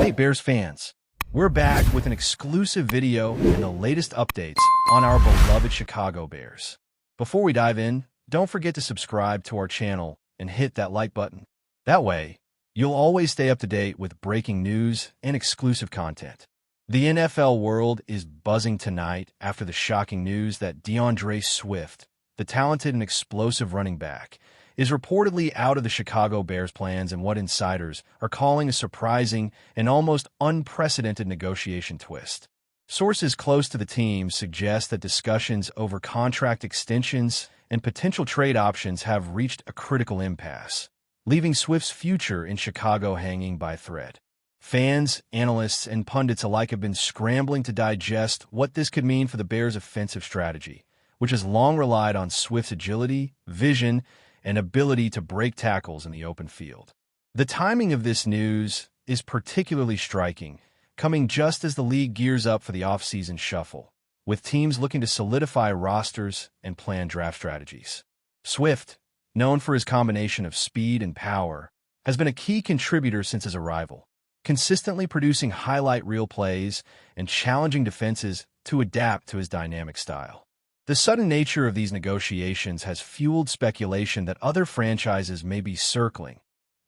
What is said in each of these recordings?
Hey Bears fans, we're back with an exclusive video and the latest updates on our beloved Chicago Bears. Before we dive in, don't forget to subscribe to our channel and hit that like button. That way, you'll always stay up to date with breaking news and exclusive content. The NFL world is buzzing tonight after the shocking news that DeAndre Swift, the talented and explosive running back, is reportedly out of the Chicago Bears' plans in what insiders are calling a surprising and almost unprecedented negotiation twist. Sources close to the team suggest that discussions over contract extensions and potential trade options have reached a critical impasse, leaving Swift's future in Chicago hanging by a thread. Fans, analysts, and pundits alike have been scrambling to digest what this could mean for the Bears' offensive strategy, which has long relied on Swift's agility, vision, and ability to break tackles in the open field. The timing of this news is particularly striking, coming just as the league gears up for the offseason shuffle, with teams looking to solidify rosters and plan draft strategies. Swift, known for his combination of speed and power, has been a key contributor since his arrival, consistently producing highlight reel plays and challenging defenses to adapt to his dynamic style. The sudden nature of these negotiations has fueled speculation that other franchises may be circling,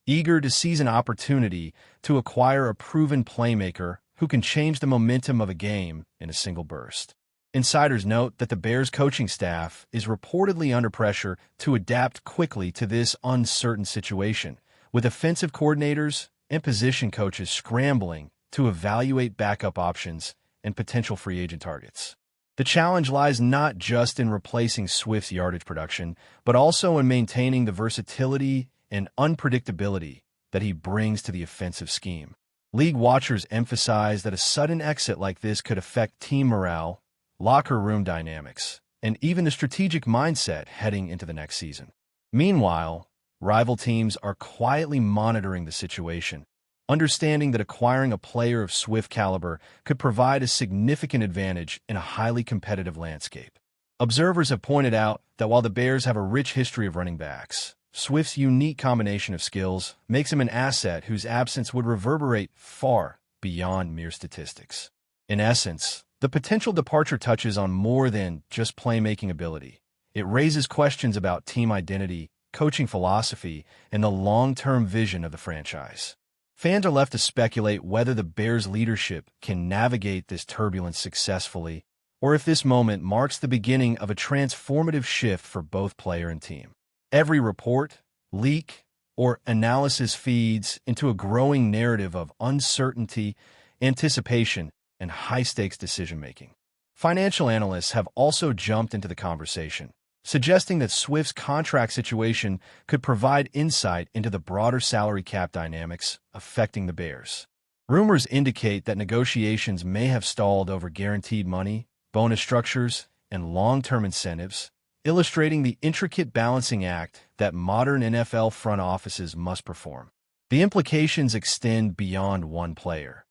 eager to seize an opportunity to acquire a proven playmaker who can change the momentum of a game in a single burst. Insiders note that the Bears' coaching staff is reportedly under pressure to adapt quickly to this uncertain situation, with offensive coordinators and position coaches scrambling to evaluate backup options and potential free agent targets. The challenge lies not just in replacing Swift's yardage production, but also in maintaining the versatility and unpredictability that he brings to the offensive scheme. League watchers emphasize that a sudden exit like this could affect team morale, locker room dynamics, and even the strategic mindset heading into the next season. Meanwhile, rival teams are quietly monitoring the situation, understanding that acquiring a player of Swift caliber could provide a significant advantage in a highly competitive landscape. Observers have pointed out that while the Bears have a rich history of running backs, Swift's unique combination of skills makes him an asset whose absence would reverberate far beyond mere statistics. In essence, the potential departure touches on more than just playmaking ability. It raises questions about team identity, coaching philosophy, and the long-term vision of the franchise. Fans are left to speculate whether the Bears' leadership can navigate this turbulence successfully, or if this moment marks the beginning of a transformative shift for both player and team. Every report, leak, or analysis feeds into a growing narrative of uncertainty, anticipation, and high-stakes decision-making. Financial analysts have also jumped into the conversation, suggesting that Swift's contract situation could provide insight into the broader salary cap dynamics affecting the Bears. Rumors indicate that negotiations may have stalled over guaranteed money, bonus structures, and long-term incentives, illustrating the intricate balancing act that modern NFL front offices must perform. The implications extend beyond one player,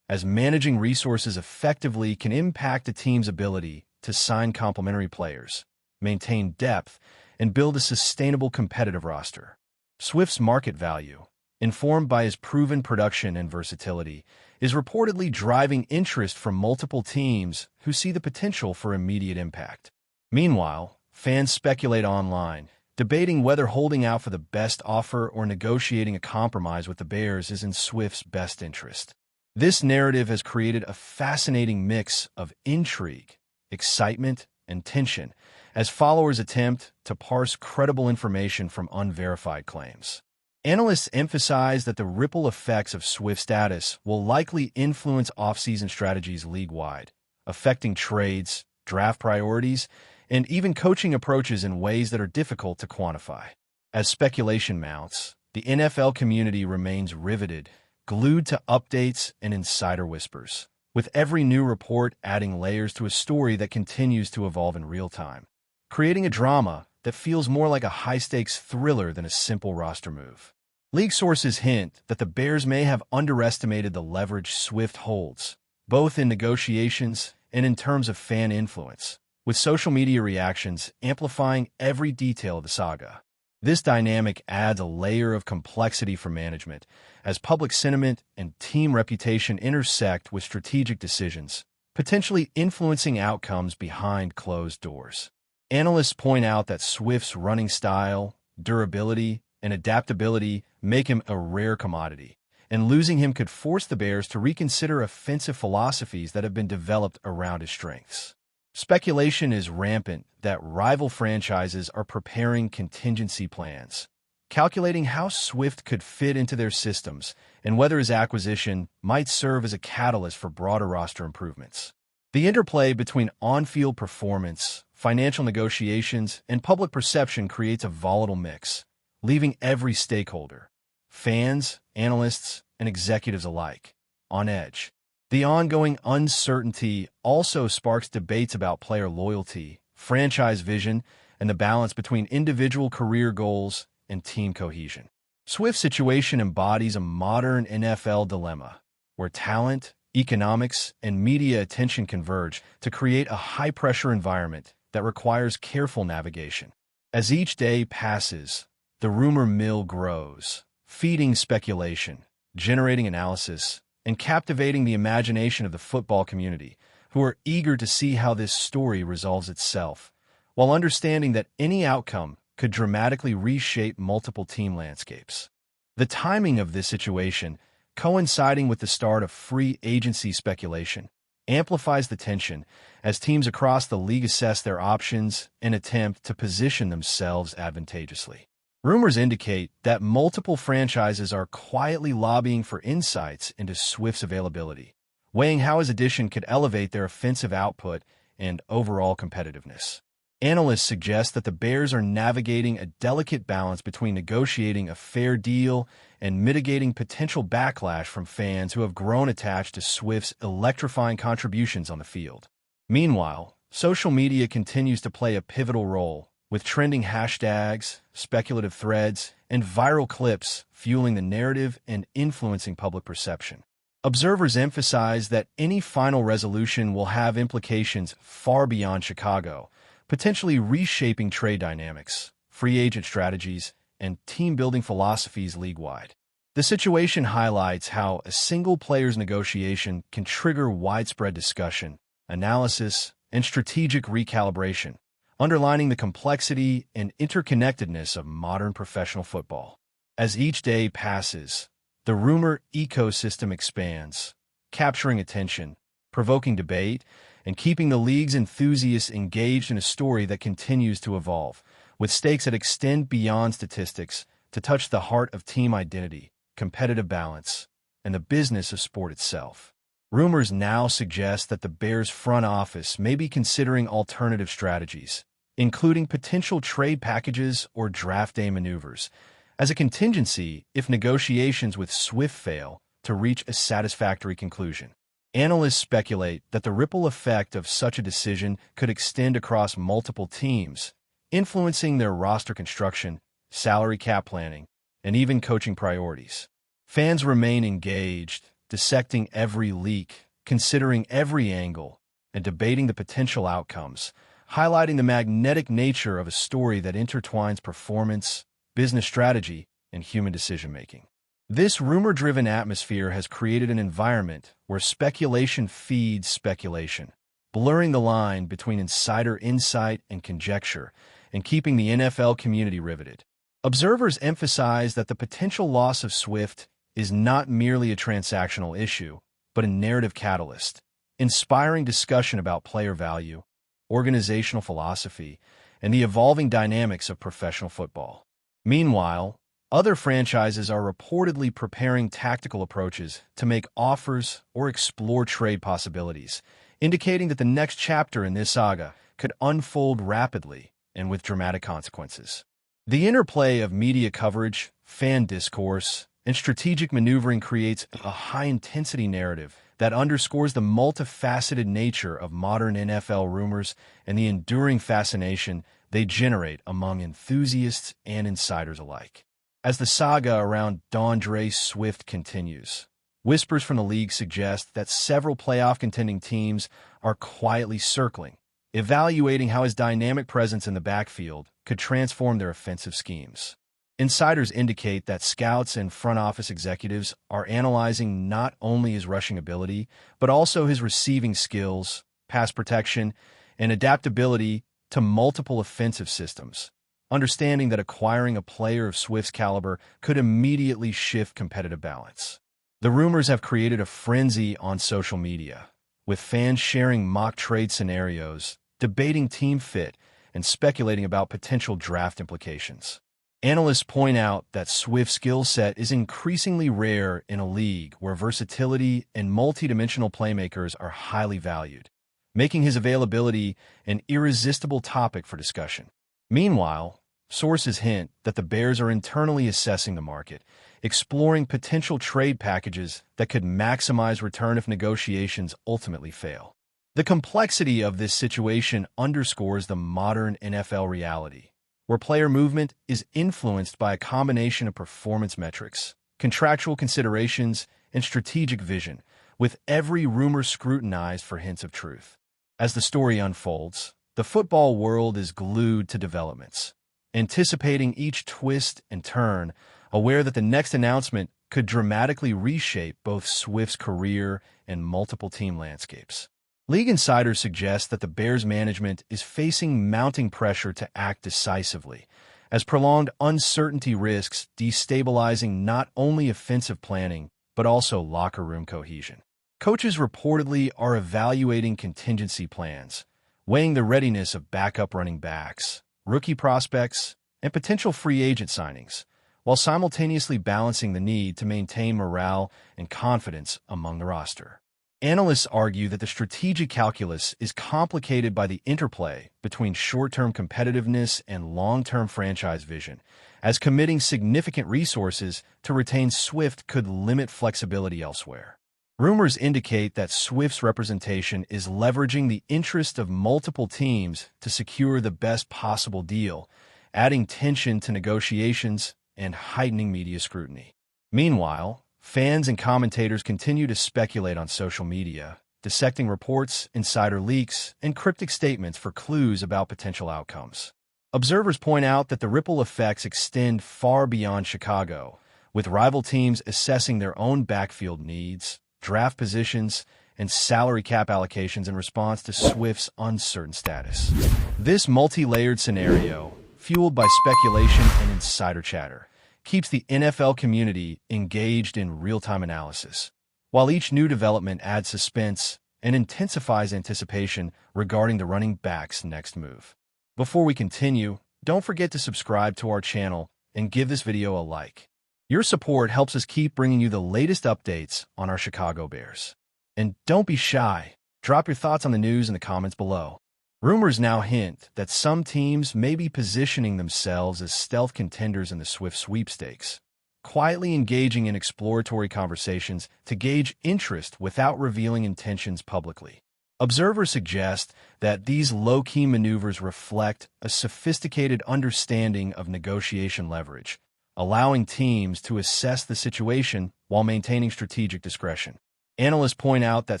as managing resources effectively can impact a team's ability to sign complementary players, maintain depth, and build a sustainable competitive roster. Swift's market value, informed by his proven production and versatility, is reportedly driving interest from multiple teams who see the potential for immediate impact. Meanwhile, fans speculate online, debating whether holding out for the best offer or negotiating a compromise with the Bears is in Swift's best interest. This narrative has created a fascinating mix of intrigue, excitement, and tension, as followers attempt to parse credible information from unverified claims. Analysts emphasize that the ripple effects of Swift's status will likely influence offseason strategies league-wide, affecting trades, draft priorities, and even coaching approaches in ways that are difficult to quantify. As speculation mounts, the NFL community remains riveted, glued to updates and insider whispers, with every new report adding layers to a story that continues to evolve in real time, creating a drama that feels more like a high-stakes thriller than a simple roster move. League sources hint that the Bears may have underestimated the leverage Swift holds, both in negotiations and in terms of fan influence, with social media reactions amplifying every detail of the saga. This dynamic adds a layer of complexity for management, as public sentiment and team reputation intersect with strategic decisions, potentially influencing outcomes behind closed doors. Analysts point out that Swift's running style, durability, and adaptability make him a rare commodity, and losing him could force the Bears to reconsider offensive philosophies that have been developed around his strengths. Speculation is rampant that rival franchises are preparing contingency plans, calculating how Swift could fit into their systems and whether his acquisition might serve as a catalyst for broader roster improvements. The interplay between on-field performance, financial negotiations, and public perception creates a volatile mix, leaving every stakeholder, fans, analysts, and executives alike, on edge. The ongoing uncertainty also sparks debates about player loyalty, franchise vision, and the balance between individual career goals and team cohesion. Swift's situation embodies a modern NFL dilemma, where talent, economics, and media attention converge to create a high-pressure environment that requires careful navigation. As each day passes, the rumor mill grows, feeding speculation, generating analysis, and captivating the imagination of the football community, who are eager to see how this story resolves itself, while understanding that any outcome could dramatically reshape multiple team landscapes. The timing of this situation, coinciding with the start of free agency speculation, amplifies the tension as teams across the league assess their options and attempt to position themselves advantageously. Rumors indicate that multiple franchises are quietly lobbying for insights into Swift's availability, weighing how his addition could elevate their offensive output and overall competitiveness. Analysts suggest that the Bears are navigating a delicate balance between negotiating a fair deal and mitigating potential backlash from fans who have grown attached to Swift's electrifying contributions on the field. Meanwhile, social media continues to play a pivotal role, with trending hashtags, speculative threads, and viral clips fueling the narrative and influencing public perception. Observers emphasize that any final resolution will have implications far beyond Chicago, potentially reshaping trade dynamics, free agent strategies, and team-building philosophies league-wide. The situation highlights how a single player's negotiation can trigger widespread discussion, analysis, and strategic recalibration, underlining the complexity and interconnectedness of modern professional football. As each day passes, the rumor ecosystem expands, capturing attention, provoking debate, and keeping the league's enthusiasts engaged in a story that continues to evolve, with stakes that extend beyond statistics to touch the heart of team identity, competitive balance, and the business of sport itself. Rumors now suggest that the Bears' front office may be considering alternative strategies, including potential trade packages or draft day maneuvers, as a contingency if negotiations with Swift fail to reach a satisfactory conclusion. Analysts speculate that the ripple effect of such a decision could extend across multiple teams, influencing their roster construction, salary cap planning, and even coaching priorities. Fans remain engaged, dissecting every leak, considering every angle, and debating the potential outcomes, highlighting the magnetic nature of a story that intertwines performance, business strategy, and human decision-making. This rumor-driven atmosphere has created an environment where speculation feeds speculation, blurring the line between insider insight and conjecture, and keeping the NFL community riveted. Observers emphasize that the potential loss of Swift is not merely a transactional issue, but a narrative catalyst, inspiring discussion about player value, organizational philosophy, and the evolving dynamics of professional football. Meanwhile, other franchises are reportedly preparing tactical approaches to make offers or explore trade possibilities, indicating that the next chapter in this saga could unfold rapidly and with dramatic consequences. The interplay of media coverage, fan discourse, and strategic maneuvering creates a high-intensity narrative that underscores the multifaceted nature of modern NFL rumors and the enduring fascination they generate among enthusiasts and insiders alike. As the saga around DeAndre Swift continues, whispers from the league suggest that several playoff contending teams are quietly circling, evaluating how his dynamic presence in the backfield could transform their offensive schemes. Insiders indicate that scouts and front office executives are analyzing not only his rushing ability, but also his receiving skills, pass protection, and adaptability to multiple offensive systems, understanding that acquiring a player of Swift's caliber could immediately shift competitive balance. The rumors have created a frenzy on social media, with fans sharing mock trade scenarios, debating team fit, and speculating about potential draft implications. Analysts point out that Swift's skill set is increasingly rare in a league where versatility and multidimensional playmakers are highly valued, making his availability an irresistible topic for discussion. Meanwhile, sources hint that the Bears are internally assessing the market, exploring potential trade packages that could maximize return if negotiations ultimately fail. The complexity of this situation underscores the modern NFL reality, where player movement is influenced by a combination of performance metrics, contractual considerations, and strategic vision, with every rumor scrutinized for hints of truth. As the story unfolds, the football world is glued to developments, anticipating each twist and turn, aware that the next announcement could dramatically reshape both Swift's career and multiple team landscapes. League insiders suggest that the Bears management is facing mounting pressure to act decisively, as prolonged uncertainty risks destabilizing not only offensive planning, but also locker room cohesion. Coaches reportedly are evaluating contingency plans, weighing the readiness of backup running backs, rookie prospects, and potential free agent signings, while simultaneously balancing the need to maintain morale and confidence among the roster. Analysts argue that the strategic calculus is complicated by the interplay between short-term competitiveness and long-term franchise vision, as committing significant resources to retain Swift could limit flexibility elsewhere. Rumors indicate that Swift's representation is leveraging the interest of multiple teams to secure the best possible deal, adding tension to negotiations and heightening media scrutiny. Meanwhile, fans and commentators continue to speculate on social media, dissecting reports, insider leaks, and cryptic statements for clues about potential outcomes. Observers point out that the ripple effects extend far beyond Chicago, with rival teams assessing their own backfield needs, draft positions, and salary cap allocations in response to Swift's uncertain status. This multi-layered scenario, fueled by speculation and insider chatter, keeps the NFL community engaged in real-time analysis, while each new development adds suspense and intensifies anticipation regarding the running back's next move. Before we continue, don't forget to subscribe to our channel and give this video a like. Your support helps us keep bringing you the latest updates on our Chicago Bears. And don't be shy. Drop your thoughts on the news in the comments below. Rumors now hint that some teams may be positioning themselves as stealth contenders in the Swift sweepstakes, quietly engaging in exploratory conversations to gauge interest without revealing intentions publicly. Observers suggest that these low-key maneuvers reflect a sophisticated understanding of negotiation leverage, allowing teams to assess the situation while maintaining strategic discretion. Analysts point out that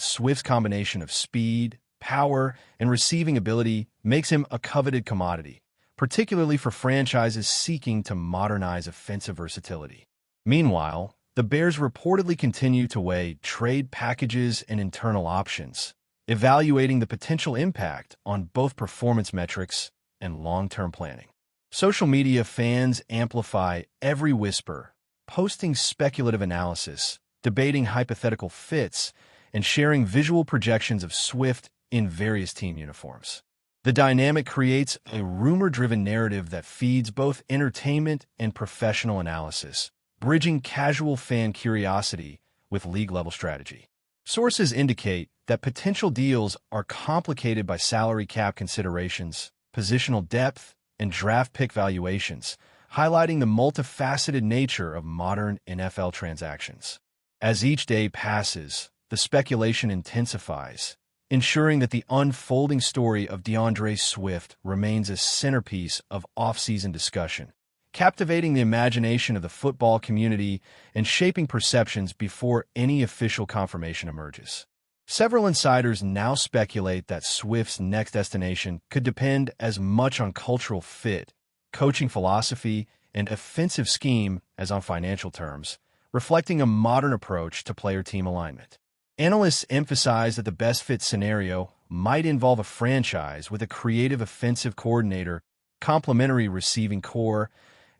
Swift's combination of speed, power, and receiving ability makes him a coveted commodity, particularly for franchises seeking to modernize offensive versatility. Meanwhile, the Bears reportedly continue to weigh trade packages and internal options, evaluating the potential impact on both performance metrics and long-term planning. Social media fans amplify every whisper, posting speculative analysis, debating hypothetical fits, and sharing visual projections of Swift in various team uniforms. The dynamic creates a rumor-driven narrative that feeds both entertainment and professional analysis, bridging casual fan curiosity with league-level strategy. Sources indicate that potential deals are complicated by salary cap considerations, positional depth, and draft pick valuations, highlighting the multifaceted nature of modern NFL transactions. As each day passes, the speculation intensifies, ensuring that the unfolding story of DeAndre Swift remains a centerpiece of off-season discussion, captivating the imagination of the football community and shaping perceptions before any official confirmation emerges. Several insiders now speculate that Swift's next destination could depend as much on cultural fit, coaching philosophy, and offensive scheme as on financial terms, reflecting a modern approach to player-team alignment. Analysts emphasize that the best-fit scenario might involve a franchise with a creative offensive coordinator, complementary receiving core,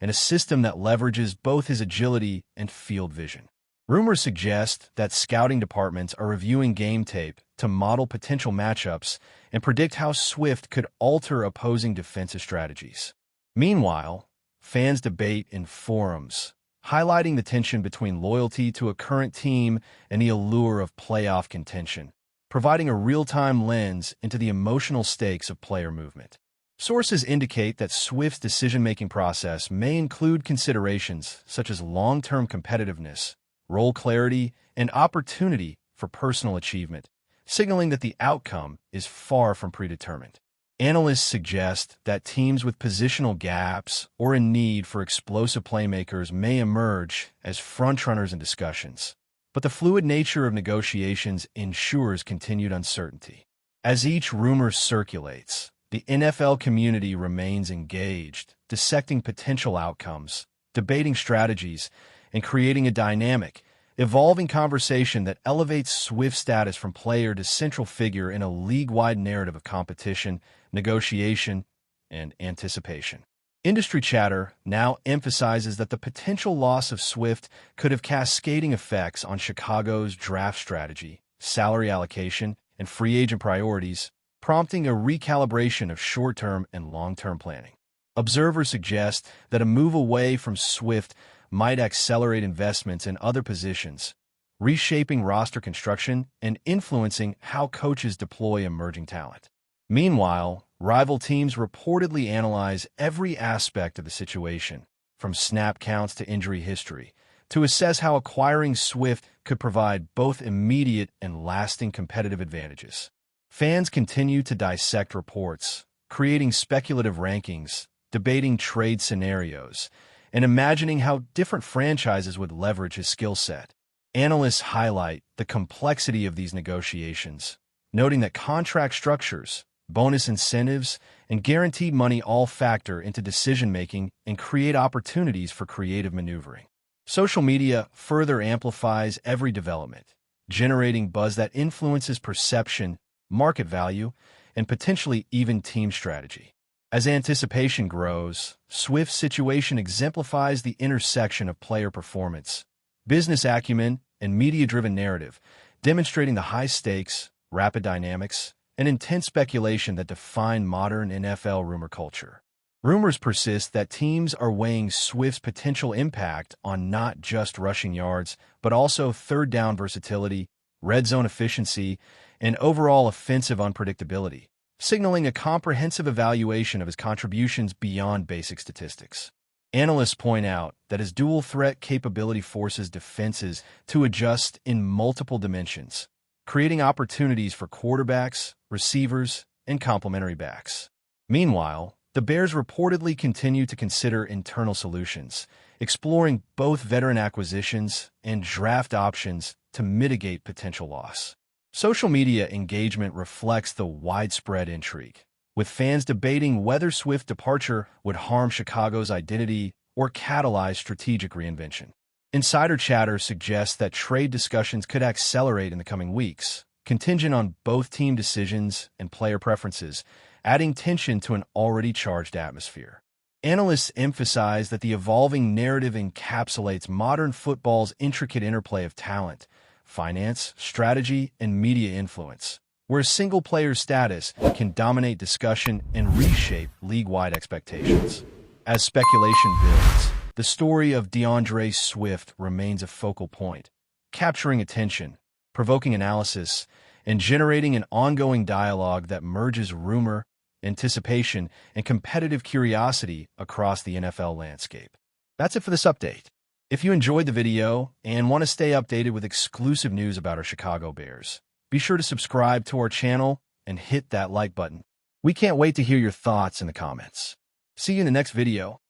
and a system that leverages both his agility and field vision. Rumors suggest that scouting departments are reviewing game tape to model potential matchups and predict how Swift could alter opposing defensive strategies. Meanwhile, fans debate in forums, highlighting the tension between loyalty to a current team and the allure of playoff contention, providing a real-time lens into the emotional stakes of player movement. Sources indicate that Swift's decision-making process may include considerations such as long-term competitiveness, role clarity, and opportunity for personal achievement, signaling that the outcome is far from predetermined. Analysts suggest that teams with positional gaps or a need for explosive playmakers may emerge as frontrunners in discussions, but the fluid nature of negotiations ensures continued uncertainty. As each rumor circulates, the NFL community remains engaged, dissecting potential outcomes, debating strategies, and creating a dynamic, evolving conversation that elevates Swift's status from player to central figure in a league-wide narrative of competition, negotiation, and anticipation. Industry chatter now emphasizes that the potential loss of Swift could have cascading effects on Chicago's draft strategy, salary allocation, and free agent priorities, prompting a recalibration of short-term and long-term planning. Observers suggest that a move away from Swift might accelerate investments in other positions, reshaping roster construction and influencing how coaches deploy emerging talent. Meanwhile, rival teams reportedly analyze every aspect of the situation, from snap counts to injury history, to assess how acquiring Swift could provide both immediate and lasting competitive advantages. Fans continue to dissect reports, creating speculative rankings, debating trade scenarios, and imagining how different franchises would leverage his skill set. Analysts highlight the complexity of these negotiations, noting that contract structures, bonus incentives, and guaranteed money all factor into decision-making and create opportunities for creative maneuvering. Social media further amplifies every development, generating buzz that influences perception, market value, and potentially even team strategy. As anticipation grows, Swift's situation exemplifies the intersection of player performance, business acumen, and media-driven narrative, demonstrating the high stakes, rapid dynamics, and intense speculation that define modern NFL rumor culture. Rumors persist that teams are weighing Swift's potential impact on not just rushing yards, but also third down versatility, red zone efficiency, and overall offensive unpredictability, signaling a comprehensive evaluation of his contributions beyond basic statistics. Analysts point out that his dual-threat capability forces defenses to adjust in multiple dimensions, creating opportunities for quarterbacks, receivers, and complementary backs. Meanwhile, the Bears reportedly continue to consider internal solutions, exploring both veteran acquisitions and draft options to mitigate potential loss. Social media engagement reflects the widespread intrigue, with fans debating whether Swift's departure would harm Chicago's identity or catalyze strategic reinvention. Insider chatter suggests that trade discussions could accelerate in the coming weeks, contingent on both team decisions and player preferences, adding tension to an already charged atmosphere. Analysts emphasize that the evolving narrative encapsulates modern football's intricate interplay of talent, finance, strategy, and media influence, where a single player's status can dominate discussion and reshape league-wide expectations. As speculation builds, the story of DeAndre Swift remains a focal point, capturing attention, provoking analysis, and generating an ongoing dialogue that merges rumor, anticipation, and competitive curiosity across the NFL landscape. That's it for this update. If you enjoyed the video and want to stay updated with exclusive news about our Chicago Bears, be sure to subscribe to our channel and hit that like button. We can't wait to hear your thoughts in the comments. See you in the next video.